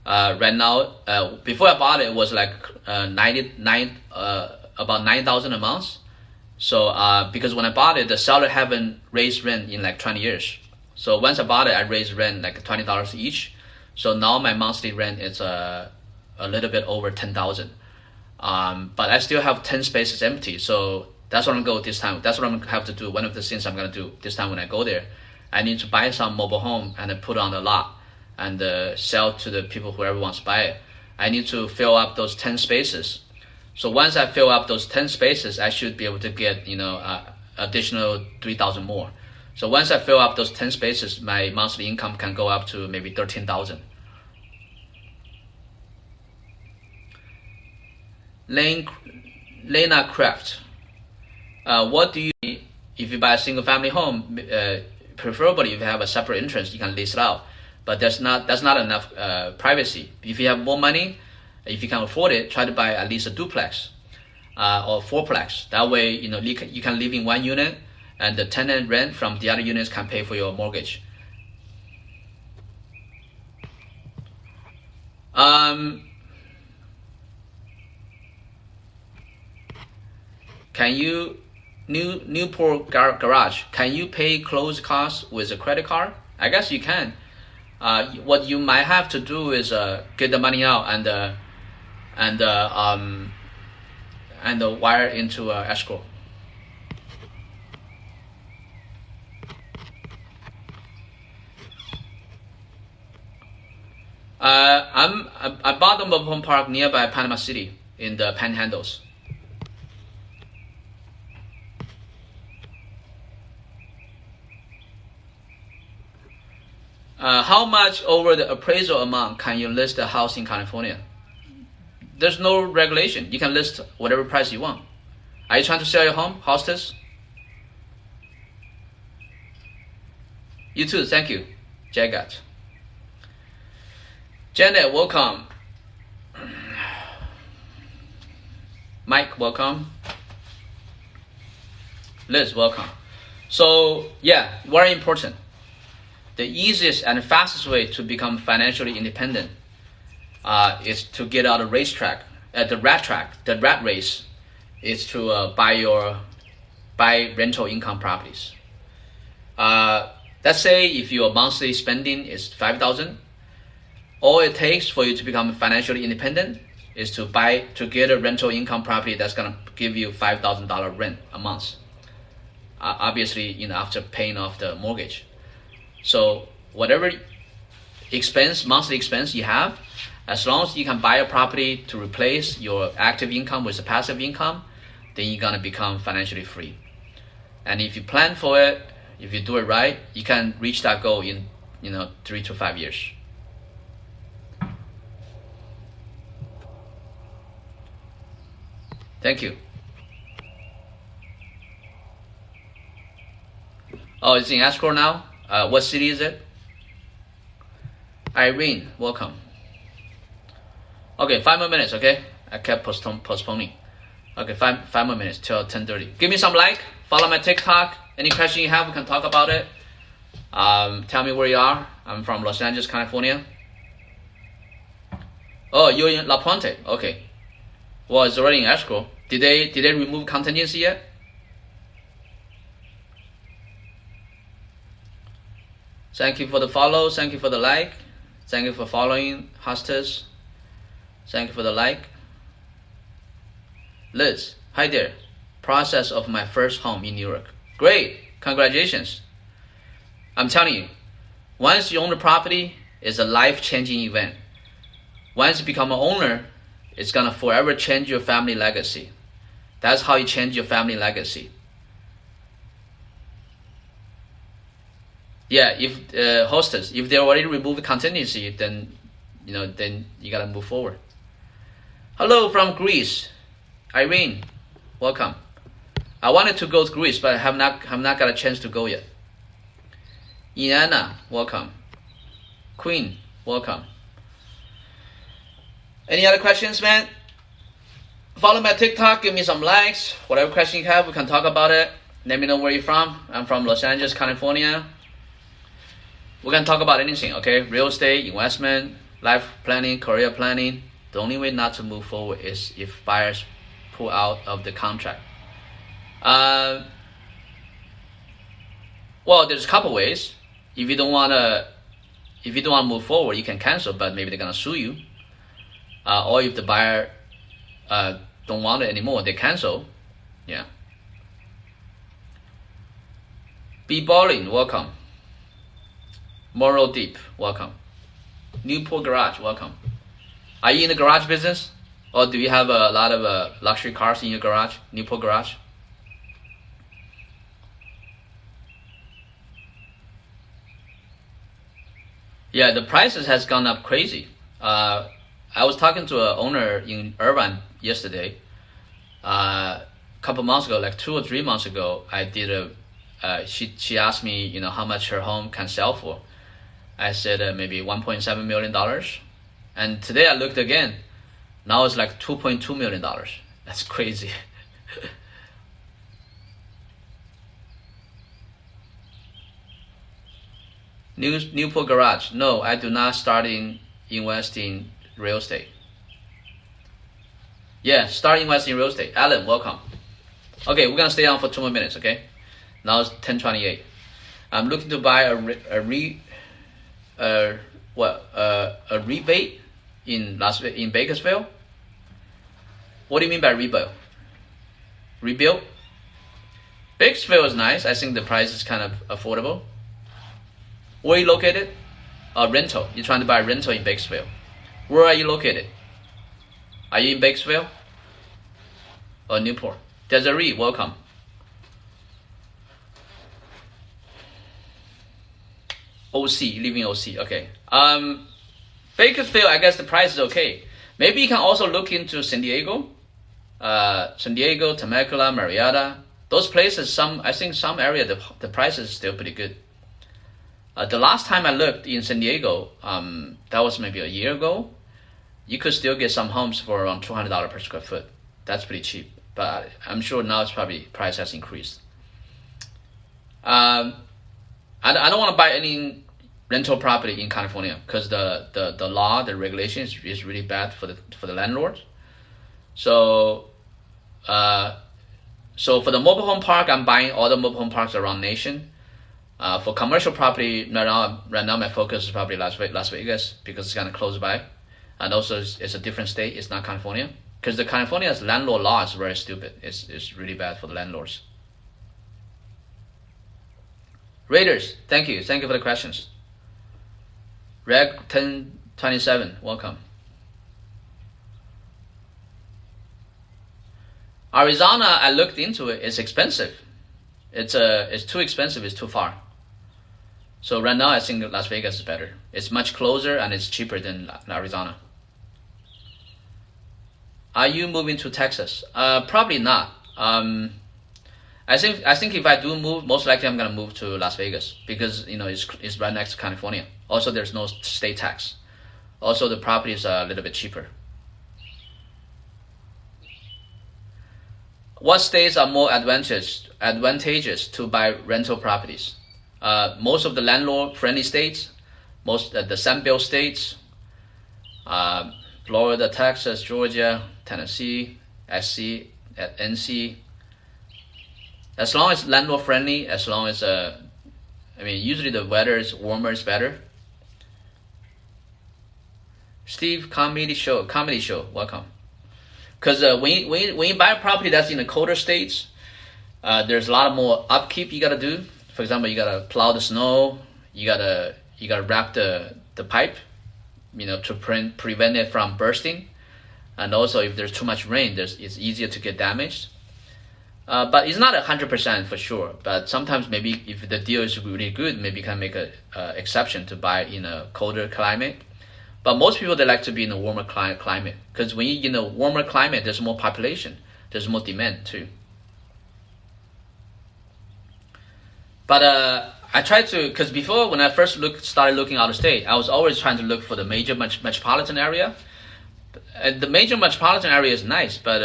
Right now, before I bought it, it was like about $9,000 a month. So because when I bought it, the seller haven't raised rent in like 20 years. So once I bought it, I raised rent like $20 each. So now my monthly rent is a little bit over $10,000. But I still have 10 spaces empty. So that's what I'm going to go this time. That's what I'm going to have to do. One of the things I'm going to do this time when I go there, I need to buy some mobile home and then put on the lot and sell to the people, whoever wants to buy it. I need to fill up those 10 spaces. So once I fill up those 10 spaces, I should be able to get additional 3,000 more. So once I fill up those 10 spaces, my monthly income can go up to maybe 13,000. Lena Craft, what do you if you buy a single family home? Preferably if you have a separate entrance, you can lease it out. But that's not enough privacy. If you have more money, if you can afford it, try to buy at least a duplex or 4plex. That way, you can live in 1 unit, and the tenant rent from the other units can pay for your mortgage. Can you Newport Garage? Can you pay closed costs with a credit card? I guess you can. What you might have to do is get the money out and wire into escrow. I bought a mobile home park nearby Panama City in the Panhandles. How much over the appraisal amount can you list a house in California? There's no regulation. You can list whatever price you want. Are you trying to sell your home, hostess? You too, thank you, Jagat. Janet, welcome. Mike, welcome. Liz, welcome. So yeah, very important. The easiest and fastest way to become financially independent is to get out of the racetrack, the rat race, is to buy rental income properties. Let's say if your monthly spending is $5,000, all it takes for you to become financially independent is to get a rental income property that's gonna give you $5,000 rent a month. Obviously, after paying off the mortgage. So whatever monthly expense you have, as long as you can buy a property to replace your active income with a passive income, then you're gonna become financially free. And if you plan for it, if you do it right, you can reach that goal in 3 to 5 years. Thank you. Oh, it's in escrow now? What city is it? Irene, welcome. Okay, 5 more minutes, okay? I kept postponing. Okay, five more minutes till 10:30. Give me some like, follow my TikTok. Any question you have, we can talk about it. Tell me where you are. I'm from Los Angeles, California. Oh, you're in La Puente, okay. Well, it's already in escrow. Did they remove contingency yet? Thank you for the follow. Thank you for the like. Thank you for following, hostess. Thank you for the like. Liz, hi there. Process of my first home in New York. Great, congratulations. I'm telling you, once you own the property, it's a life-changing event. Once you become an owner, it's gonna forever change your family legacy. That's how you change your family legacy. Yeah, if hostess, if they already removed contingency, then then you gotta move forward. Hello from Greece, Irene, welcome. I wanted to go to Greece, but I have not got a chance to go yet. Iana, welcome. Queen, welcome. Any other questions, man? Follow my TikTok, give me some likes. Whatever question you have, we can talk about it. Let me know where you're from. I'm from Los Angeles, California. We can talk about anything, okay? Real estate, investment, life planning, career planning. The only way not to move forward is if buyers pull out of the contract. Well, there's a couple ways. If you don't want to move forward, you can cancel, but maybe they're gonna sue you. Or if the buyer don't want it anymore, they cancel. Yeah. Be Bowling, welcome. Moral Deep, welcome. Newport Garage, welcome. Are you in the garage business? Or do you have a lot of luxury cars in your garage, Newport Garage? Yeah, the prices has gone up crazy. I was talking to an owner in Irvine yesterday. A couple months ago, like 2 or 3 months ago, I did she asked me, how much her home can sell for. I said maybe $1.7 million. And today I looked again. Now it's like $2.2 million. That's crazy. Newport Garage. No, I do not start investing real estate. Yeah, start investing in real estate. Alan, welcome. Okay, we're gonna stay on for 2 more minutes. Okay, now it's 10:28. I'm looking to buy a rebate in Bakersfield. What do you mean by rebuild? Rebuild? Bakersfield is nice. I think the price is kind of affordable. Where are you located? Rental. You're trying to buy a rental in Bakersfield. Where are you located? Are you in Bakersfield? Or Newport? Desiree, welcome. OC, living OC, okay. Bakersfield, I guess the price is okay. Maybe you can also look into San Diego. Temecula, Marietta. Those places, I think some area, the price is still pretty good. The last time I looked in San Diego, that was maybe a year ago, you could still get some homes for around $200 per square foot. That's pretty cheap, but I'm sure now it's probably price has increased. I don't want to buy any rental property in California because the law, the regulation is really bad for the landlords. So for the mobile home park, I'm buying all the mobile home parks around nation. For commercial property, right now my focus is probably Las Vegas because it's kind of close by, and also it's a different state. It's not California because the California's landlord law is very stupid. It's really bad for the landlords. Raiders, thank you for the questions. Reg 1027, welcome. Arizona, I looked into it. It's expensive. It's too expensive. It's too far. So right now, I think Las Vegas is better. It's much closer and it's cheaper than Arizona. Are you moving to Texas? Probably not. I think if I do move, most likely I'm gonna move to Las Vegas because it's right next to California. Also, there's no state tax. Also, the property is a little bit cheaper. What states are more advantageous to buy rental properties? Most of the landlord-friendly states, the Sun Belt states, Florida, Texas, Georgia, Tennessee, SC, NC. As long as landlord-friendly, as long as usually the weather is warmer is better. Steve, comedy show, welcome. Because when you buy a property that's in the colder states, there's a lot more upkeep you gotta do. For example, you gotta plow the snow. You gotta wrap the pipe, to prevent it from bursting. And also, if there's too much rain, it's easier to get damaged. But it's not 100% for sure. But sometimes maybe if the deal is really good, maybe you can make a exception to buy in a colder climate. But most people, they like to be in a warmer climate, because when you're in a warmer climate, there's more population, there's more demand too. But I tried to, because before when I first started looking out of state, I was always trying to look for the major metropolitan area. The major metropolitan area is nice, but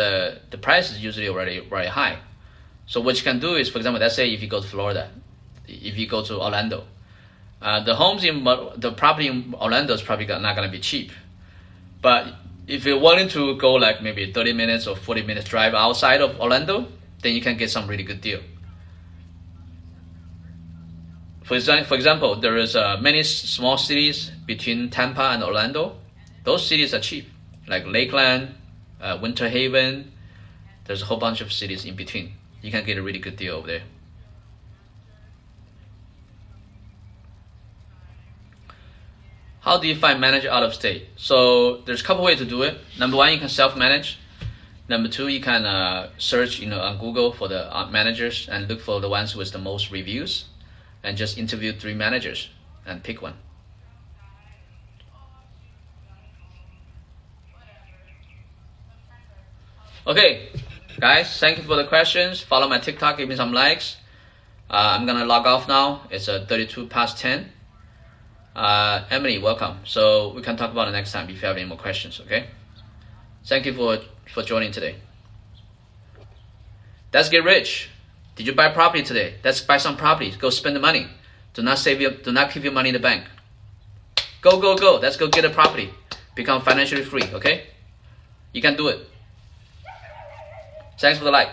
the price is usually already very high. So what you can do is, for example, let's say if you go to Florida, if you go to Orlando, the property in Orlando is probably not going to be cheap. But if you're willing to go like maybe 30 minutes or 40 minutes drive outside of Orlando, then you can get some really good deal. For example, there is many small cities between Tampa and Orlando. Those cities are cheap, like Lakeland, Winter Haven. There's a whole bunch of cities in between. You can get a really good deal over there. How do you find manager out of state? So there's a couple ways to do it. Number one, you can self-manage. Number two, you can search on Google for the managers and look for the ones with the most reviews, and just interview 3 managers and pick one. Okay, guys, thank you for the questions. Follow my TikTok, give me some likes. I'm gonna log off now. It's 32 past 10. Emily, welcome. So we can talk about it next time if you have any more questions, okay? Thank you for joining today. Let's get rich. Did you buy property today? Let's buy some property. Go spend the money. Do not keep your money in the bank. Go. Let's go get a property. Become financially free, okay? You can do it. Thanks for the like.